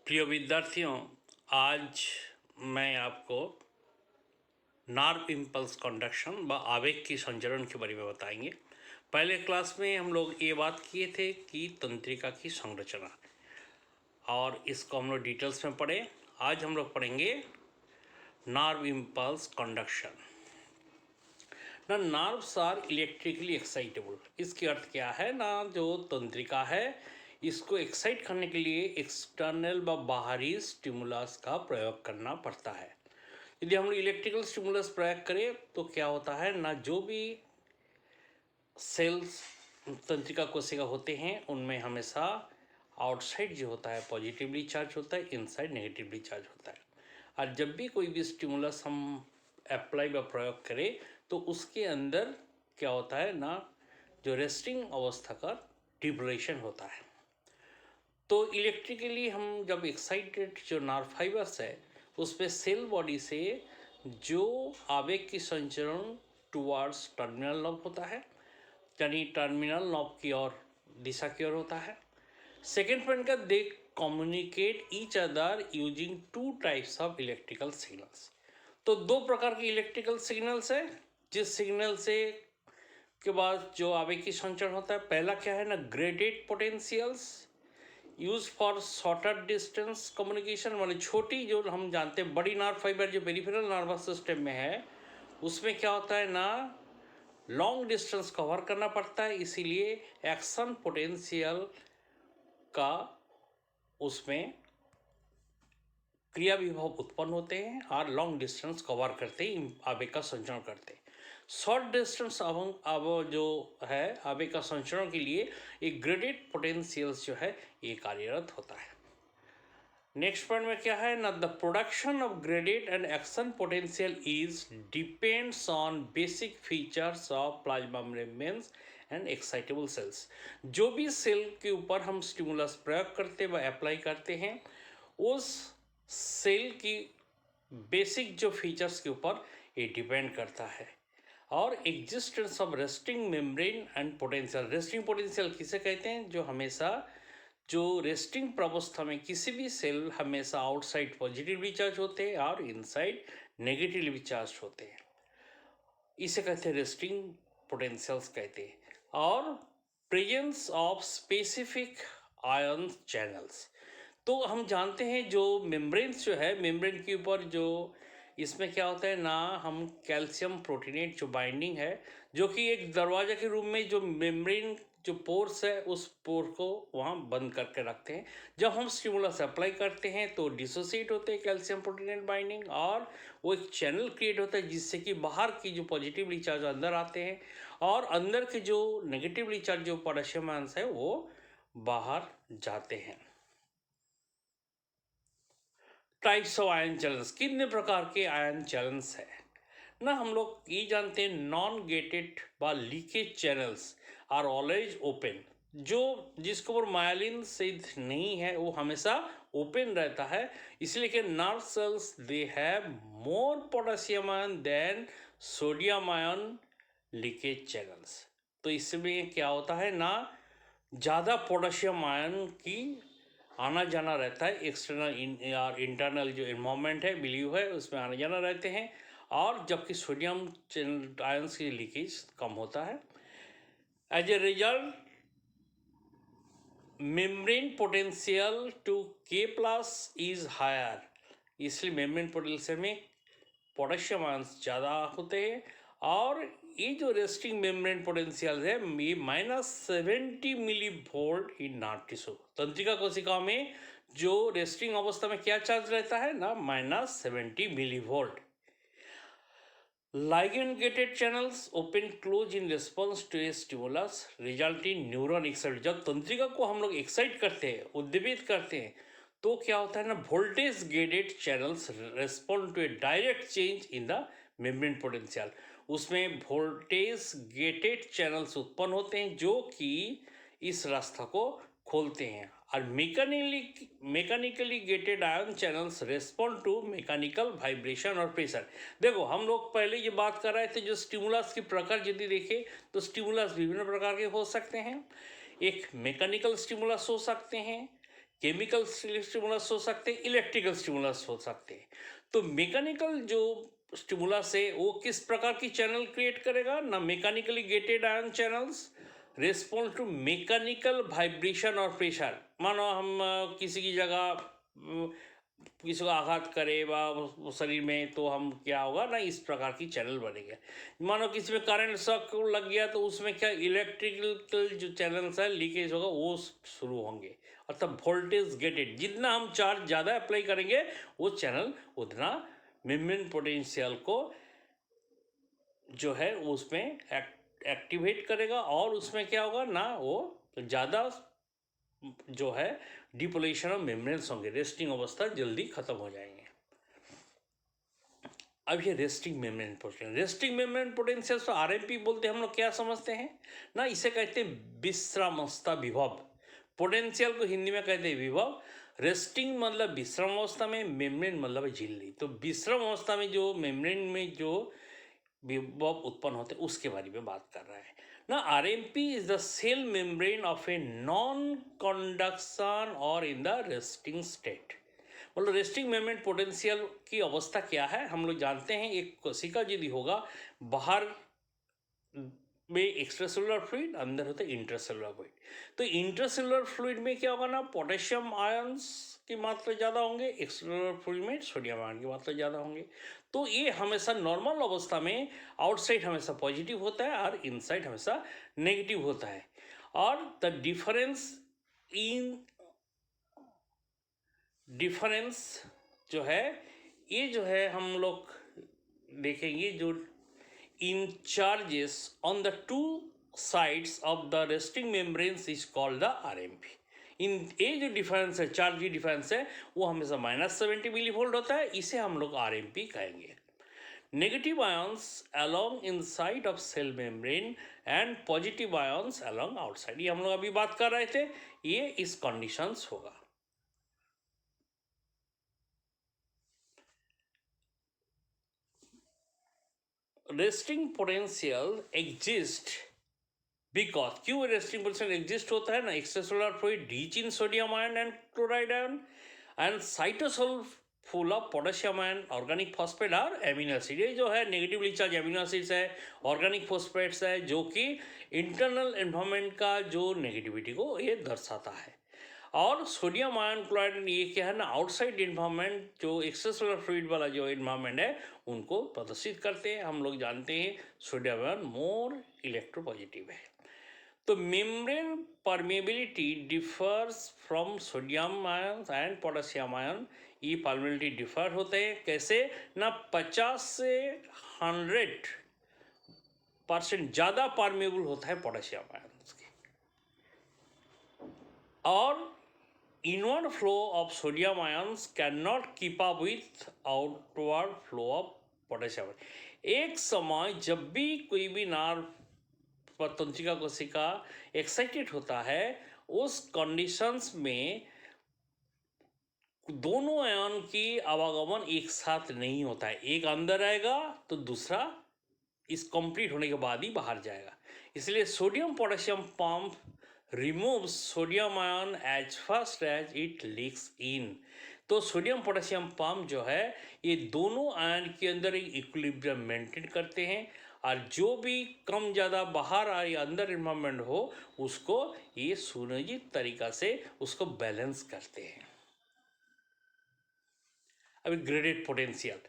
प्रिय विद्यार्थियों, आज मैं आपको नर्व इम्पल्स कंडक्शन व आवेग की संचरण के बारे में बताएंगे। पहले क्लास में हम लोग ये बात किए थे कि तंत्रिका की संरचना, और इसको हम लोग डिटेल्स में पढ़े। आज हम लोग पढ़ेंगे नर्व इम्पल्स कंडक्शन। ना नर्व्स आर इलेक्ट्रिकली एक्साइटेबल। इसके अर्थ क्या है ना, जो तंत्रिका है इसको एक्साइट करने के लिए एक्सटर्नल व बाहरी स्टिमुलस का प्रयोग करना पड़ता है। यदि हम इलेक्ट्रिकल स्टिमुलस प्रयोग करें तो क्या होता है ना, जो भी सेल्स तंत्रिका कोशिका होते हैं उनमें हमेशा आउटसाइड जो होता है पॉजिटिवली चार्ज होता है, इनसाइड नेगेटिवली चार्ज होता है। और जब भी कोई भी स्टिमुलस हम अप्लाई व प्रयोग करें तो उसके अंदर क्या होता है ना, जो रेस्टिंग अवस्था का डिब्रेशन होता है। तो इलेक्ट्रिकली हम जब एक्साइटेड जो नर्व फाइबर्स है उसमें सेल बॉडी से जो आवेग की संचरण टुवर्ड्स टर्मिनल नॉब होता है, यानी टर्मिनल नॉब की ओर दिशा की ओर होता है। सेकेंड पॉइंट का, दे communicate each other using two types of electrical signals. तो दो प्रकार के इलेक्ट्रिकल सिग्नल्स है जिस सिग्नल से के बाद जो आवेग की संचरण होता है। पहला क्या है ना, graded potentials use for shorter distance communication, माने छोटी जो हम जानते हैं बड़ी नर्व फाइबर जो पेरिफेरल नर्वस सिस्टम में है उसमें क्या होता है ना, लॉन्ग डिस्टेंस कवर करना पड़ता है, इसीलिए एक्शन पोटेंशियल का उसमें क्रिया विभव उत्पन्न होते हैं और लॉन्ग डिस्टेंस कवर करते ही आवेग का संचरण करते हैं। शॉर्ट डिस्टेंस अब जो है आवेग का संचरण के लिए एक ग्रेडेड पोटेंशियल्स जो है ये कार्यरत होता है। नेक्स्ट पॉइंट में क्या है ना, the production of graded and action potential is depends on basic features of plasma membranes and excitable cells. जो भी सेल के ऊपर हम स्टिमुलस प्रयोग करते व अप्लाई करते हैं उस सेल की बेसिक जो फीचर्स के ऊपर ये डिपेंड करता है। और existence of resting membrane and potential. Resting potential किसे कहते हैं, जो हमेशा जो रेस्टिंग प्रावस्था में किसी भी सेल हमेशा आउटसाइड पॉजिटिवली चार्ज होते हैं और इनसाइड नेगेटिवली चार्ज होते हैं, इसे कहते हैं रेस्टिंग पोटेंशियल्स कहते हैं। और presence of specific ion channels. तो हम जानते हैं जो मेम्ब्रेन्स जो है, मेम्ब्रेन के ऊपर जो इसमें क्या होता है ना, हम कैल्शियम प्रोटीनेट जो बाइंडिंग है जो कि एक दरवाजा के रूप में जो मेम्ब्रेन जो पोर्स है उस पोर को वहाँ बंद करके रखते हैं। जब हम स्टिमुलस अप्लाई करते हैं तो डिसोसिएट होते हैं कैल्शियम प्रोटीनेट बाइंडिंग, और वो एक चैनल क्रिएट होता है जिससे कि बाहर की जो पॉजिटिवली चार्ज अंदर आते हैं और अंदर के जो नेगेटिवली चार्ज जो पोटेशियम आयंस है वो बाहर जाते हैं। टाइप्स ऑफ आयन चैनल्स, कितने प्रकार के आयन चैनल्स है ना, हम लोग ये जानते हैं नॉन गेटेड व leakage channels are always open. जो जिसके ऊपर मायलिन सिद्ध नहीं है वो हमेशा ओपन रहता है, इसलिए कि nerve cells they have more potassium ion than sodium ion leakage channels. तो इसमें क्या होता है ना, ज़्यादा पोटेशियम आयन की आना जाना रहता है, एक्सटर्नल और इंटरनल जो इन्वॉल्वमेंट है बिलीव है उसमें आना जाना रहते हैं, और जबकि सोडियम आयंस की लीकेज कम होता है। As a result membrane potential to K plus is higher, इसलिए मेम्ब्रेन पोटेंशियल में पोटेशियम आयंस ज़्यादा होते हैं। और ये जो रेस्टिंग मेम्ब्रेन पोटेंशियल है ये -70 मिली वोल्ट इन नर्व टिश्यू। तंत्रिका कोशिकाओं में जो रेस्टिंग अवस्था में क्या चार्ज रहता है ना, -70 millivolt. ligand gated channels open close in response to a stimulus result in neuron excitation। जब तंत्रिका को हम लोग एक्साइट करते हैं, उद्दीपित करते हैं, तो क्या होता है ना, voltage gated channels respond to a direct change in the membrane potential. उसमें वोल्टेज गेटेड चैनल्स उत्पन्न होते हैं जो कि इस रास्ता को खोलते हैं। और mechanically gated ion channels respond to mechanical vibration और प्रेशर। देखो हम लोग पहले ये बात कर रहे थे जो स्टिमुलस की प्रकार यदि देखें तो स्टिमुलस विभिन्न प्रकार के हो सकते हैं। एक मैकेनिकल स्टिमुलस हो सकते हैं, केमिकल स्टिमुलस हो सकते हैं, इलेक्ट्रिकल स्टिमुलस हो सकते हैं। तो मैकेनिकल जो स्टिमुलस है वो किस प्रकार की चैनल क्रिएट करेगा ना, mechanically gated ion channels respond to mechanical vibration और प्रेशर। मानो हम किसी की जगह किसी को आघात करे व शरीर में, तो हम क्या होगा ना, इस प्रकार की चैनल बनेंगे। मानो किसी में करंट शॉक लग गया तो उसमें क्या इलेक्ट्रिकल जो चैनल्स है लीकेज होगा वो शुरू होंगे। अर्थात वोल्टेज गेटेड, जितना हम चार्ज ज़्यादा अप्लाई करेंगे वो चैनल उतना मेम्ब्रेन पोटेंशियल को जो है उसमें एक्टिवेट करेगा, और उसमें क्या होगा ना, वो ज़्यादा जो है डिपोलेशन ऑफ मेम्ब्रेन्स होंगे, रेस्टिंग अवस्था जल्दी खत्म हो जाएंगे। अब ये resting membrane potential, resting membrane potential तो आरएमपी बोलते हैं, हम लोग क्या समझते हैं ना, इसे कहते हैं विश्रामावस्था विभव। पोटेंशियल को हिंदी में कहते हैं विभव। रेस्टिंग मतलब विश्राम अवस्था में, मेम्ब्रेन मतलब झिल्ली। तो विश्राम अवस्था में जो मेम्ब्रेन में जो विभव उत्पन्न होते हैं उसके बारे में बात कर रहा है ना। RMP is the cell membrane of a non conduction और इन द रेस्टिंग स्टेट। मतलब रेस्टिंग मेम्ब्रेन पोटेंशियल की अवस्था क्या है, हम लोग जानते हैं। एक कोशिका यदि होगा, बाहर में एक्स्ट्रासेलुलर फ्लूइड, अंदर होता है इंट्रासेलुलर फ्लूइड। तो इंट्रासेलुलर फ्लूइड में क्या होगा ना, पोटेशियम आयंस की मात्रा ज़्यादा होंगे, एक्स्ट्रासेलुलर फ्लूइड में सोडियम आयन की मात्रा ज़्यादा होंगे। तो ये हमेशा नॉर्मल अवस्था में आउटसाइड हमेशा पॉजिटिव होता है और इनसाइड हमेशा नेगेटिव होता है। और द डिफरेंस जो है, ये जो है हम लोग देखेंगे, जो इन charges on the two sides of the resting membranes is called the RMP. इन ये जो डिफरेंस है, चार्ज की डिफरेंस है, वो हमेशा -70 मिली वोल्ट होता है, इसे हम लोग आरएमपी कहेंगे। Negative ions along inside of cell membrane and positive ions along outside, ये हम लोग अभी बात कर रहे थे, ये इस कंडीशंस होगा। रेस्टिंग पोटेंशियल एग्जिस्ट बिकॉज, क्यों रेस्टिंग पोटेंशियल एग्जिस्ट होता है ना, extracellular fluid rich in sodium ion and chloride ion and cytosol full of potassium ion, organic phosphate और एमिनो एसिड। ये जो है नेगेटिवली चार्ज एमिनो एसिड्स है, ऑर्गेनिक फॉस्फेट्स है, जो कि इंटरनल एनवायरनमेंट का जो नेगेटिविटी को ये दर्शाता है। और सोडियम आयन क्लोराइड ये क्या है ना, आउटसाइड इन्वायरमेंट, जो एक्स्ट्रासेलुलर फ्लूइड वाला जो इन्वायरमेंट है उनको प्रदर्शित करते हैं। हम लोग जानते हैं सोडियम आयन मोर इलेक्ट्रोपॉजिटिव है। तो membrane permeability differs from sodium ion and potassium ion. ये परमेबिलिटी डिफर होते हैं कैसे ना, 50 से 100% ज़्यादा परमेबल होता है पोटेशियम आयन की। और inward flow of sodium ions can not keep up with outward flow of potassium. एक समय जब भी कोई भी नार्व तंत्रिका कोशिका एक्साइटेड होता है, उस कंडीशंस में दोनों आयन की आवागमन एक साथ नहीं होता है। एक अंदर आएगा तो दूसरा इस कंप्लीट होने के बाद ही बाहर जाएगा। इसलिए sodium potassium pump removes sodium ion as fast as it leaks in. तो सोडियम पोटेशियम पंप जो है, ये दोनों आयन के अंदर एक इक्विलिब्रियम मेंटेन करते हैं, और जो भी कम ज़्यादा बाहर आ या अंदर इन्वायरमेंट हो, उसको ये सुनियोजित तरीका से उसको बैलेंस करते हैं। अभी ग्रेडेड पोटेंशियल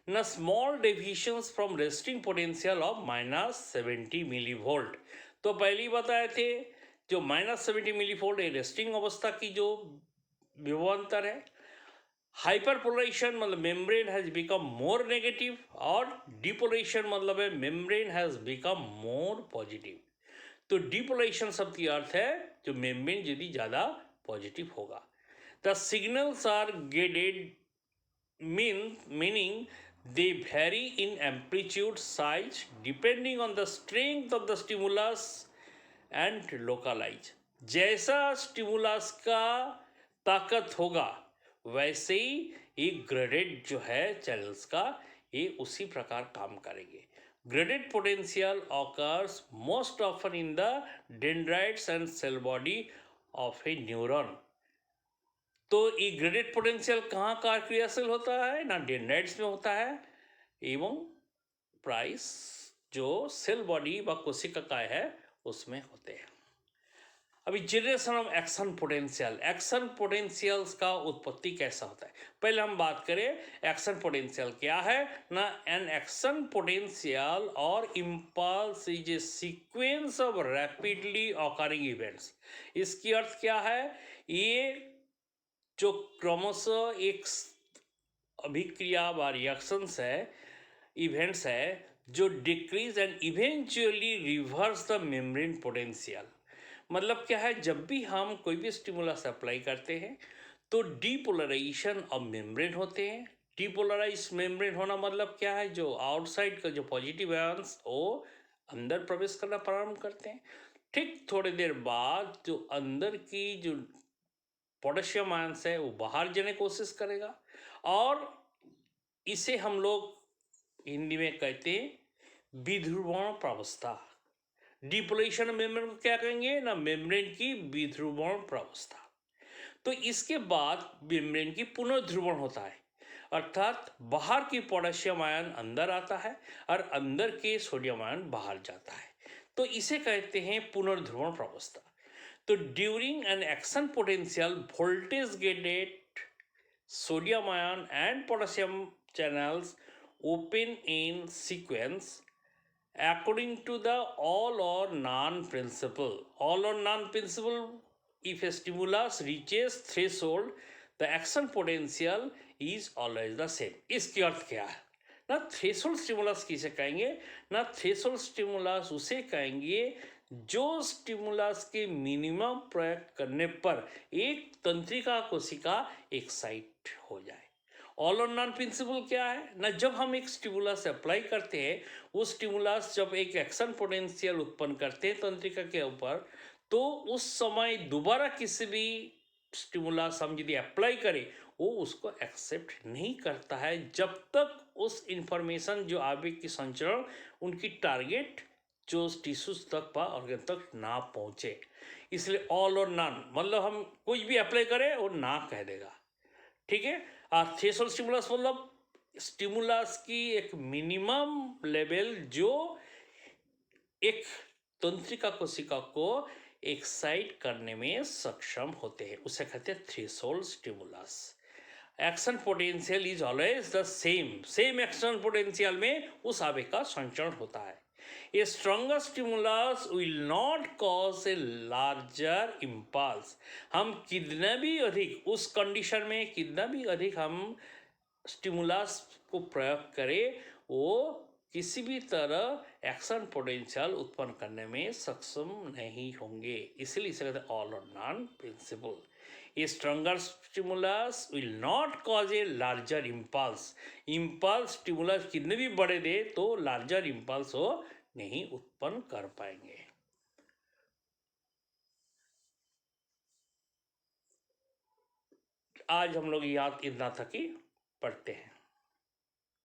ना, small deviations from resting potential of -70 millivolt. तो पहले ही बताए थे, जो -70 मिली वोल्ट ये रेस्टिंग अवस्था की जो विभवांतर है। हाइपरपोलराइजेशन मतलब membrane has become more negative, और डिपोलराइजेशन मतलब है membrane has become more positive. तो डिपोलराइजेशन शब्द की अर्थ है जो मेम्ब्रेन यदि ज़्यादा पॉजिटिव होगा। The signals are gated meaning they vary in amplitude, size depending on the strength of the stimulus and localize। जैसा स्टिमुलस का ताकत होगा वैसे ही एक ग्रेडेड जो है चैनल्स का ये उसी प्रकार काम करेंगे। Graded potential occurs most often in the dendrites and cell body of a neuron। तो ये ग्रेडेड पोटेंशियल कहाँ का क्रियाशील होता है ना, डेंड्राइट्स में होता है, एवं प्राइस जो सेल बॉडी व कोशिका काय है उसमें होते हैं। अभी जनरेशन ऑफ एक्शन पोटेंशियल्स का उत्पत्ति कैसा होता है, पहले हम बात करें एक्शन पोटेंशियल क्या है ना। एन एक्शन पोटेंशियल और impulse is a sequence of rapidly occurring events. इसकी अर्थ क्या है, ये जो क्रमशः एक अभिक्रिया व रिएक्शंस है, इवेंट्स है, जो decrease and eventually reverse the membrane potential. मतलब क्या है, जब भी हम कोई भी स्टिमुलस अप्लाई करते हैं तो डीपोलराइजेशन ऑफ मेम्ब्रेन होते हैं। डीपोलराइज मेम्ब्रेन होना मतलब क्या है, जो आउटसाइड का जो पॉजिटिव आयंस वो अंदर प्रवेश करना प्रारंभ करते हैं। ठीक थोड़ी देर बाद जो अंदर की जो पोटेशियम आयंस है वो बाहर जाने की कोशिश करेगा, और इसे हम लोग हिंदी में कहते हैं विध्रुवण प्रावस्था। डिपोलेशन मेम्ब्रेन को क्या कहेंगे ना, मेम्ब्रेन की विध्रुवण प्रावस्था। तो इसके बाद मेम्ब्रेन की पुनर्ध्रुवण होता है, अर्थात बाहर की पोटेशियम आयन अंदर आता है और अंदर के सोडियम आयन बाहर जाता है, तो इसे कहते हैं पुनर्ध्रुवण प्रावस्था। तो during an action potential voltage gated sodium ion and potassium channels open in sequence according to the all or none principle. All or none principle, if a stimulus reaches threshold, the action potential is always the same. इसकी अर्थ क्या है ना, threshold stimulus किसे कहेंगे ना, threshold stimulus उसे कहेंगे जो स्टिमुलस के मिनिमम प्रयोग करने पर एक तंत्रिका कोशिका एक्साइट हो जाए। ऑल और नॉन प्रिंसिपल क्या है ना, जब हम एक स्टिमुलस अप्लाई करते हैं, वो स्टिमुलस जब एक एक्शन पोटेंशियल उत्पन्न करते हैं तंत्रिका के ऊपर, तो उस समय दोबारा किसी भी स्टिमुलस हम यदि अप्लाई करें वो उसको एक्सेप्ट नहीं करता है जब तक उस इंफॉर्मेशन जो आवेग की संचरण उनकी टारगेट जो टिश्यूज तक व ऑर्गन तक ना पहुंचे। इसलिए ऑल और नॉन मतलब हम कुछ भी अप्लाई करें वो ना कह देगा, ठीक है। थ्रेशोल्ड स्टिमुलस मतलब स्टिमुलस की एक मिनिमम लेवल जो एक तंत्रिका कोशिका को एक्साइट करने में सक्षम होते हैं, उसे कहते हैं threshold stimulus. Action potential is always the same action potential में उस आवेग का संचरण होता है। A stronger stimulus will not cause a larger impulse. हम कितना भी अधिक उस कंडीशन में कितना भी अधिक हम स्टिमुलस को प्रयोग करें, वो किसी भी तरह एक्शन पोटेंशियल उत्पन्न करने में सक्षम नहीं होंगे। इसलिए इसे कहते हैं ऑल और none principle. A stronger stimulus will not cause a larger impulse. Impulse stimulus कितने भी बड़े दे तो larger impulse हो नहीं उत्पन्न कर पाएंगे। आज हम लोग याद इतना था कि पढ़ते हैं।